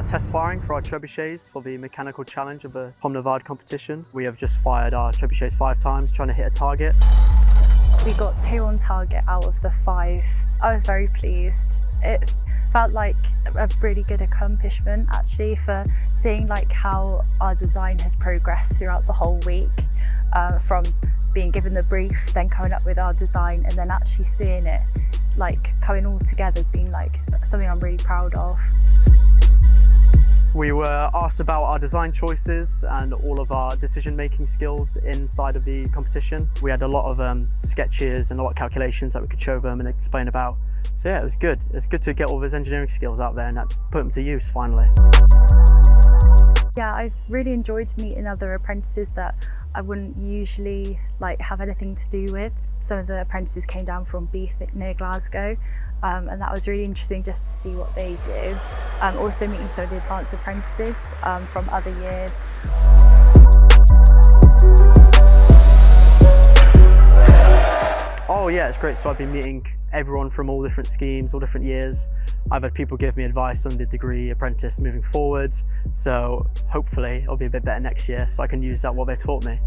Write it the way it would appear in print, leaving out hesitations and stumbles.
test firing for our trebuchets for the mechanical challenge of the Nevard competition. We have just fired our trebuchets 5 times trying to hit a target. We got 2 on target out of the 5. I was very pleased. It felt like a really good accomplishment actually, for seeing like how our design has progressed throughout the whole week, from being given the brief, then coming up with our design, and then actually seeing it like coming all together has been like something I'm really proud of. We were asked about our design choices and all of our decision-making skills inside of the competition. We had a lot of sketches and a lot of calculations that we could show them and explain about. So yeah, it was good. It's good to get all those engineering skills out there and put them to use finally. Yeah, I've really enjoyed meeting other apprentices that I wouldn't usually have anything to do with. Some of the apprentices came down from Beath near Glasgow, and that was really interesting just to see what they do. Also meeting some of the advanced apprentices from other years. Oh yeah, it's great. So I've been meeting everyone from all different schemes, all different years. I've had people give me advice on the degree apprentice moving forward. So hopefully it'll be a bit better next year so I can use that what they taught me.